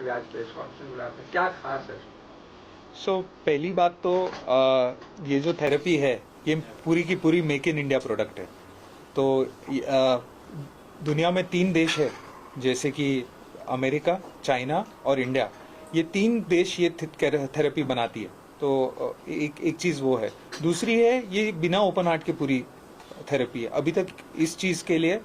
लिए आज press conference बुलाया था, क्या खास है? पहली बात तो ये जो थेरेपी है ये पूरी की पूरी मेक इन इंडिया प्रोडक्ट है। तो दुनिया में 3 देश है, जैसे कि अमेरिका, चाइना और इंडिया। ये 3 देश ये थेरेपी बनाती है। तो एक चीज़ वो है। दूसरी है ये बिना ओपन हार्ट के पूरी थेरेपी है। अभी तक इस चीज़ के लिए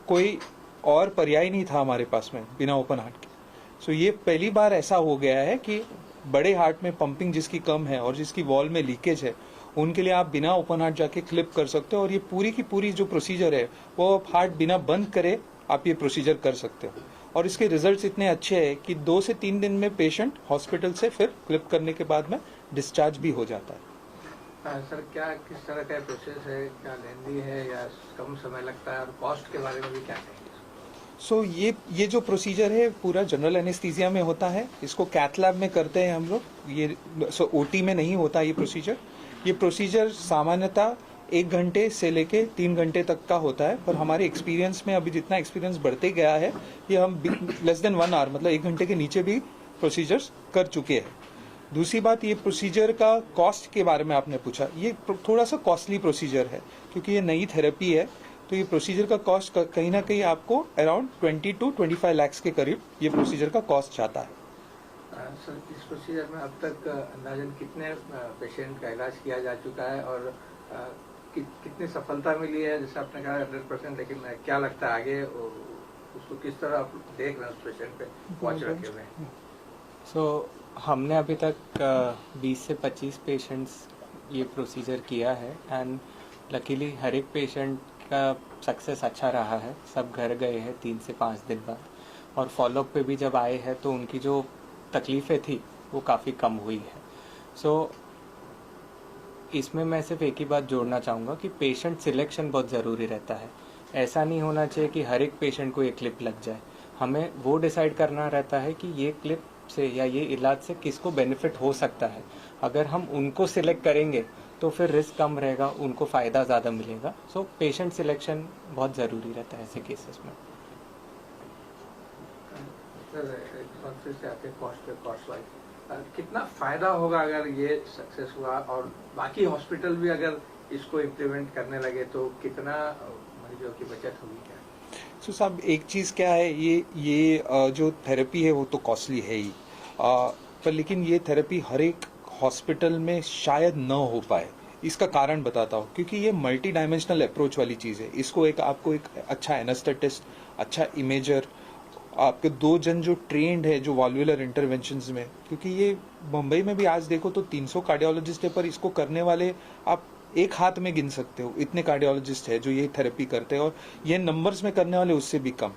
कोई और पर्याय नहीं था हमारे पास में बिना ओपन हार्ट के। ये पहली बार ऐसा हो गया है कि बड़े हार्ट में पंपिंग जिसकी कम है और जिसकी वॉल में लीकेज है, उनके लिए आप बिना ओपन हार्ट जाके क्लिप कर सकते हो। और ये पूरी की पूरी जो प्रोसीजर है वो हार्ट बिना बंद करे आप ये प्रोसीजर कर सकते हो। और इसके रिजल्ट्स इतने अच्छे हैं कि 2 से 3 दिन में पेशेंट हॉस्पिटल से फिर क्लिप करने के बाद में डिस्चार्ज भी हो जाता है। सर, क्या किस तरह का प्रोसेस है? क्या लेंदी है या कम समय लगता है? और कॉस्ट के बारे में भी क्या कहेंगे? ये जो प्रोसीजर है पूरा जनरल एनेस्थीसिया में होता है। इसको कैथ लैब में करते हैं हम लोग। ये ओटी में नहीं होता ये प्रोसीजर। ये प्रोसीजर सामान्यतः 1 घंटे से लेके 3 घंटे तक का होता है। पर हमारे एक्सपीरियंस में अभी जितना एक्सपीरियंस बढ़ते गया है, ये हम लेस देन 1 आवर, मतलब 1 घंटे के नीचे भी प्रोसीजर्स कर चुके हैं। दूसरी बात, ये प्रोसीजर का कॉस्ट के बारे में आपने पूछा। ये थोड़ा सा कॉस्टली प्रोसीजर है क्योंकि ये नई थेरेपी है। तो ये प्रोसीजर का कॉस्ट कहीं ना कहीं आपको अराउंड 20 to 25 लाख के करीब ये प्रोसीजर का कॉस्ट जाता है। सर, इस प्रोसीजर में अब तक अंदाजन कितने पेशेंट का इलाज किया जा चुका है और कितनी सफलता मिली है? जैसे आपने कहा 100%, लेकिन क्या लगता है आगे उसको किस तरह आप देख रहे हैं उस पेशेंट पे वॉच रखे हुए? हमने अभी तक 20 से 25 पेशेंट्स ये प्रोसीजर किया है एंड लकीली हर एक पेशेंट का सक्सेस अच्छा रहा है। सब घर गए हैं 3 से 5 दिन बाद, और फॉलोअप पे भी जब आए हैं तो उनकी जो तकलीफ़ें थी वो काफ़ी कम हुई है। इसमें मैं सिर्फ एक ही बात जोड़ना चाहूँगा कि पेशेंट सिलेक्शन बहुत ज़रूरी रहता है। ऐसा नहीं होना चाहिए कि हर एक पेशेंट को ये क्लिप लग जाए। हमें वो डिसाइड करना रहता है कि ये क्लिप से या ये इलाज से किसको बेनिफिट हो सकता है। अगर हम उनको सिलेक्ट करेंगे तो फिर रिस्क कम रहेगा, उनको फ़ायदा ज़्यादा मिलेगा। पेशेंट सिलेक्शन बहुत ज़रूरी रहता है ऐसे केसेस में। कितना फायदा होगा अगर ये सक्सेस हुआ और बाकी हॉस्पिटल भी अगर इसको इम्प्लीमेंट करने लगे तो कितना मरीजों की बचत होगी? क्या साहब, एक चीज़ क्या है, ये जो थेरेपी है वो तो कॉस्टली है ही, पर लेकिन ये थेरेपी हर एक हॉस्पिटल में शायद न हो पाए। इसका कारण बताता हूँ, क्योंकि ये मल्टी डायमेंशनल अप्रोच वाली चीज़ है। इसको आपको एक अच्छा एनेस्थेटिस्ट, अच्छा इमेजर, आपके 2 जन जो ट्रेंड है जो वॉल्वुलर इंटरवेंशंस में, क्योंकि ये मुंबई में भी आज देखो तो 300 कार्डियोलॉजिस्ट है, पर इसको करने वाले आप एक हाथ में गिन सकते हो। इतने कार्डियोलॉजिस्ट है जो ये थेरेपी करते हैं, और ये नंबर्स में करने वाले उससे भी कम।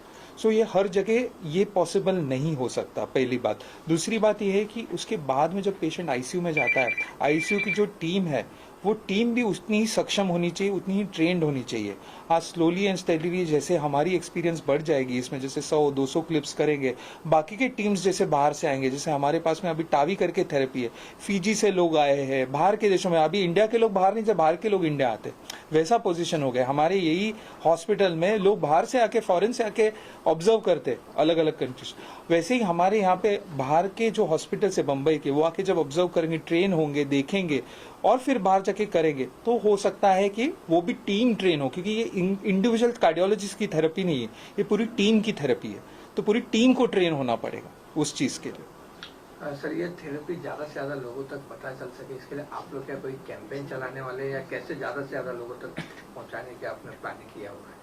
ये हर जगह ये पॉसिबल नहीं हो सकता, पहली बात। दूसरी बात ये है कि उसके बाद में जब पेशेंट आईसीयू में जाता है, आईसीयू की जो टीम है वो टीम भी उतनी ही सक्षम होनी चाहिए, उतनी ही ट्रेंड होनी चाहिए। आज स्लोली एंड स्टेडीली जैसे हमारी एक्सपीरियंस बढ़ जाएगी इसमें, जैसे 100-200 क्लिप्स करेंगे, बाकी के टीम्स जैसे बाहर से आएंगे। जैसे हमारे पास में अभी टावी करके थेरेपी है, फीजी से लोग आए हैं, बाहर के देशों में। अभी इंडिया के लोग बाहर नहीं, जब बाहर के लोग इंडिया आते, वैसा पोजीशन हो गया। हमारे यही हॉस्पिटल में लोग बाहर से आके, फॉरेन से आके ऑब्जर्व करते अलग अलग कंट्रीज। वैसे ही हमारे यहाँ पे बाहर के जो हॉस्पिटल से बम्बई के, वो आके जब ऑब्जर्व करेंगे, ट्रेन होंगे, देखेंगे और फिर बाहर जाके करेंगे, तो हो सकता है कि वो भी टीम ट्रेन हो, क्योंकि ये इंडिविजुअल कार्डियोलॉजिस्ट की थेरेपी नहीं है, ये पूरी टीम की थेरेपी है। तो पूरी टीम को ट्रेन होना पड़ेगा उस चीज के लिए। सर, ये थेरेपी ज्यादा से ज्यादा लोगों तक पता चल सके, इसके लिए आप लोग क्या कोई कैंपेन चलाने वाले, या कैसे ज्यादा से ज्यादा लोगों तक पहुंचाने के आपने प्लानिंग किया हुआ है?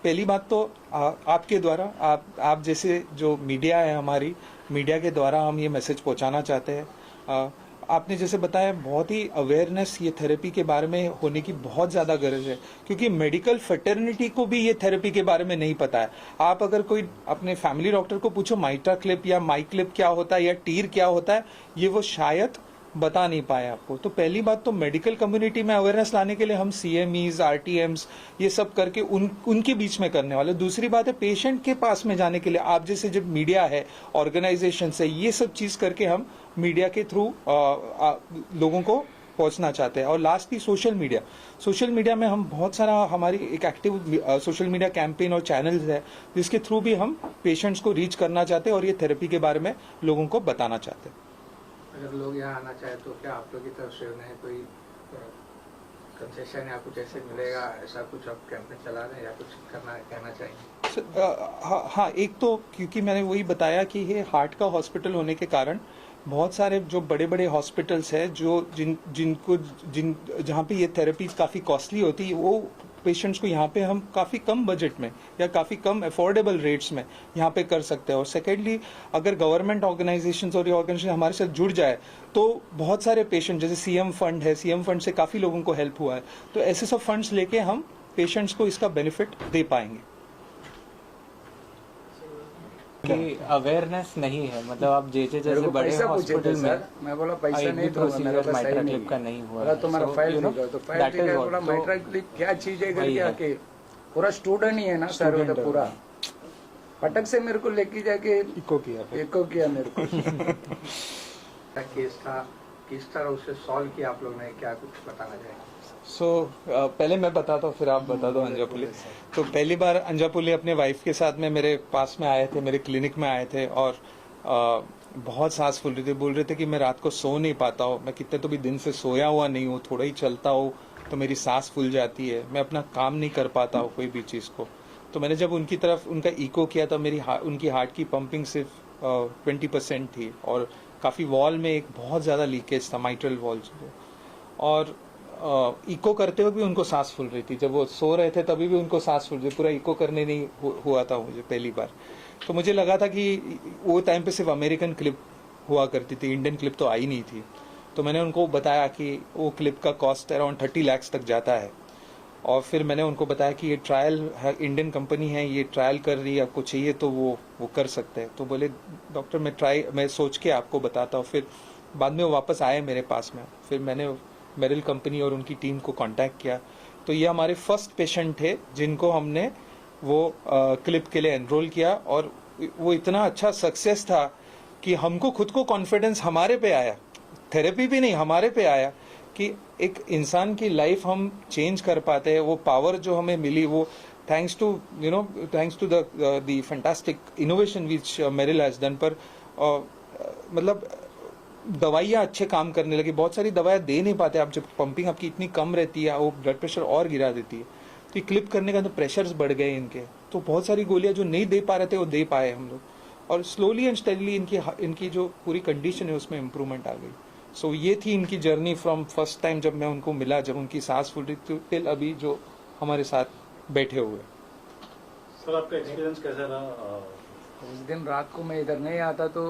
पहली बात तो आपके द्वारा, आप जैसे जो मीडिया है, हमारी मीडिया के द्वारा हम ये मैसेज पहुंचाना चाहते हैं। आपने जैसे बताया, बहुत ही अवेयरनेस ये थेरेपी के बारे में होने की बहुत ज़्यादा गरज है, क्योंकि मेडिकल फेटर्निटी को भी ये थेरेपी के बारे में नहीं पता है। आप अगर कोई अपने फैमिली डॉक्टर को पूछो माइट्रा क्लिप या माई क्लिप क्या होता है या टीर क्या होता है, ये वो शायद बता नहीं पाए आपको। तो पहली बात तो मेडिकल कम्युनिटी में अवेयरनेस लाने के लिए हम CMEs, RTMs ये सब करके उनके बीच में करने वाले। दूसरी बात है, पेशेंट के पास में जाने के लिए आप जैसे जब मीडिया है, ऑर्गेनाइजेशन है, ये सब चीज़ करके हम मीडिया के थ्रू लोगों को पहुंचना चाहते हैं। और लास्टली सोशल मीडिया में हम बहुत सारा हमारी एक एक्टिव सोशल मीडिया कैंपेन और चैनल्स है जिसके थ्रू भी हम पेशेंट्स को रीच करना चाहते हैं और ये थेरेपी के बारे में लोगों को बताना चाहते हैं। अगर लोग यहाँ आना चाहे तो क्या आप लोग की तरफ से उन्हें कोई कंसेशन या कुछ ऐसे मिलेगा, ऐसा कुछ आप कैंपेन चला रहे हैं या कुछ कहना चाहिए? हाँ, एक तो क्योंकि मैंने वही बताया कि ये हार्ट का हॉस्पिटल होने के कारण बहुत सारे जो बड़े बड़े हॉस्पिटल्स हैं जो जहाँ पे ये थेरेपी काफ़ी कॉस्टली होती है, वो पेशेंट्स को यहाँ पे हम काफ़ी कम बजट में या काफ़ी कम अफोर्डेबल रेट्स में यहाँ पे कर सकते हैं। और सेकेंडली, अगर गवर्नमेंट ऑर्गेनाइजेशंस और ये ऑर्गेनाइजेशन हमारे साथ जुड़ जाए तो बहुत सारे पेशेंट, जैसे सीएम फंड है, सीएम फंड से काफ़ी लोगों को हेल्प हुआ है, तो ऐसे सब फंड्स लेके हम पेशेंट्स को इसका बेनिफिट दे पाएंगे। कि अवेयरनेस नहीं है, मतलब आप जैसे बड़े हॉस्पिटल में मैं बोला पैसा नहीं तो प्रोसीजर माइट्रा क्लिप का नहीं हुआ है, तुम्हारा फाइल दिखाओ तो फाइल दिखाओ, बोला माइट्रा क्लिप क्या चीज है करके आके पूरा स्टूडेंट ही है ना सर, वो तो पूरा पटक से मेरे को लेके जाके इको किया मेरे को। केस था, किस तरह उसे सॉल्व किया आप लोग ने, क्या कुछ बताना चाहेंगे? पहले मैं बताता हूँ फिर आप बता दो अंजापुली। तो पहली बार अंजापुली अपने वाइफ के साथ में मेरे पास में आए थे, मेरे क्लिनिक में आए थे और बहुत सांस फूल रही थी। बोल रहे थे कि मैं रात को सो नहीं पाता हूँ, मैं कितने तो भी दिन से सोया हुआ नहीं हूँ, थोड़ा ही चलता हूँ तो मेरी सांस फूल जाती है, मैं अपना काम नहीं कर पाता हूँ कोई भी चीज़ को। तो मैंने जब उनकी तरफ उनका इको किया तो उनकी हार्ट की पंपिंग सिर्फ 20% थी और काफ़ी वॉल में एक बहुत ज़्यादा लीकेज था, माइट्रल वॉल। और इको करते हुए भी उनको सांस फूल रही थी, जब वो सो रहे थे तभी भी उनको सांस फूल रही थी, पूरा इको करने नहीं हुआ था मुझे पहली बार। तो मुझे लगा था कि वो टाइम पे सिर्फ अमेरिकन क्लिप हुआ करती थी, इंडियन क्लिप तो आई नहीं थी। तो मैंने उनको बताया कि वो क्लिप का कॉस्ट अराउंड 30 लाख तक जाता है। और फिर मैंने उनको बताया कि ये ट्रायल है, इंडियन कंपनी है, ये ट्रायल कर रही है, आपको चाहिए तो वो कर सकते हैं। तो बोले डॉक्टर मैं सोच के आपको बताता हूँ। फिर बाद में वो वापस आए मेरे पास में, फिर मैंने मेरिल कंपनी और उनकी टीम को कांटेक्ट किया। तो ये हमारे फर्स्ट पेशेंट थे जिनको हमने वो क्लिप के लिए एनरोल किया और वो इतना अच्छा सक्सेस था कि हमको खुद को कॉन्फिडेंस हमारे पे आया, थेरेपी भी नहीं हमारे पे आया कि एक इंसान की लाइफ हम चेंज कर पाते हैं। वो पावर जो हमें मिली वो thanks to the fantastic innovation which Meril has done. पर मतलब दवाइयाँ अच्छे काम करने लगी, बहुत सारी दवाइयाँ दे नहीं पाते आप, जब पंपिंग आपकी इतनी कम रहती है वो ब्लड प्रेशर और गिरा देती है। तो ये क्लिप करने का तो प्रेशर्स बढ़ गए इनके, तो बहुत सारी गोलियाँ जो नहीं दे पा रहे थे वो दे पाए हम लोग, और स्लोली एंड स्टेडली इनकी जो पूरी कंडीशन है उसमें इम्प्रूवमेंट आ गई। सो ये थी इनकी जर्नी फ्रॉम फर्स्ट टाइम जब मैं उनको मिला, जब उनकी सांस फूल रही थी, टिल अभी जो हमारे साथ बैठे हुए। सर आपका एक्सपीरियंस कैसा रहा? उस दिन रात को मैं इधर नहीं आता तो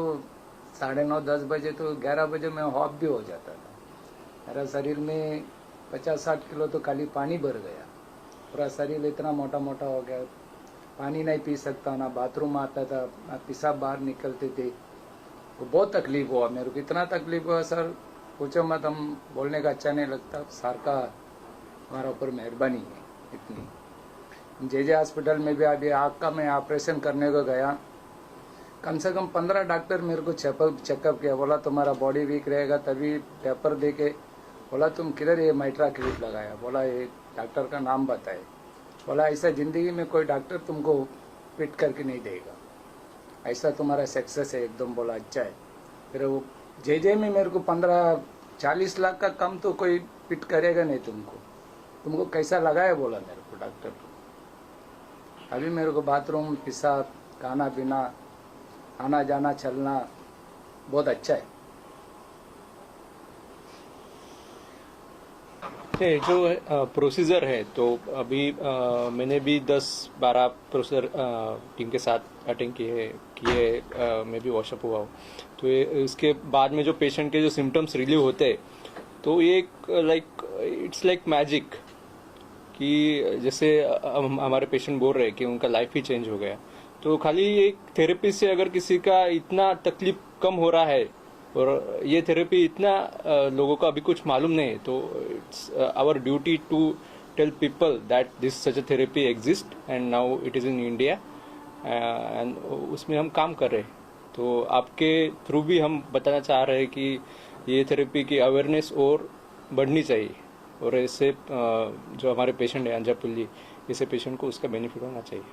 9:30-10 बजे तो 11 बजे मैं हॉप भी हो जाता था। मेरा शरीर में 50-60 किलो तो खाली पानी भर गया, पूरा शरीर इतना मोटा मोटा हो गया, पानी नहीं पी सकता, ना बाथरूम आता था, ना पेशाब बाहर निकलते थे। तो बहुत तकलीफ हुआ मेरे को, इतना तकलीफ हुआ सर पूछो मत, हम बोलने का अच्छा नहीं लगता। सर का हमारा ऊपर मेहरबानी है इतनी। जे हॉस्पिटल में भी अभी आँख का मैं ऑपरेशन करने को गया, कम से कम 15 डॉक्टर मेरे को चेकअप किया। बोला तुम्हारा बॉडी वीक रहेगा, तभी पेपर दे के बोला तुम किधर ये माइट्रा क्लिप लगाया, बोला ये डॉक्टर का नाम बताए। बोला ऐसा जिंदगी में कोई डॉक्टर तुमको फिट करके नहीं देगा, ऐसा तुम्हारा सक्सेस है एकदम। बोला अच्छा है। फिर वो जे में मेरे को 15-40 लाख का कम तो कोई फिट करेगा नहीं तुमको कैसा लगा है बोला मेरे को डॉक्टर को। अभी मेरे को बाथरूम, पेशाब, खाना पीना, आना जाना चलना बहुत अच्छा है। ये जो प्रोसीजर है तो अभी मैंने भी 10-12 प्रोसीजर टीम के साथ अटेंड किए मैं भी वॉशअप हुआ हूँ। तो ये इसके बाद में जो पेशेंट के जो सिम्टम्स रिलीव होते हैं तो ये इट्स लाइक मैजिक, कि जैसे हमारे पेशेंट बोल रहे हैं कि उनका लाइफ ही चेंज हो गया। तो खाली एक थेरेपी से अगर किसी का इतना तकलीफ कम हो रहा है और ये थेरेपी इतना लोगों को अभी कुछ मालूम नहीं है, तो it's our duty to tell people that this such a therapy exist and now it is in India and उसमें हम काम कर रहे हैं। तो आपके थ्रू भी हम बताना चाह रहे हैं कि ये थेरेपी की अवेयरनेस और बढ़नी चाहिए और इससे जो हमारे पेशेंट है अंजापुल्ली, ऐसे पेशेंट को उसका बेनिफिट होना चाहिए।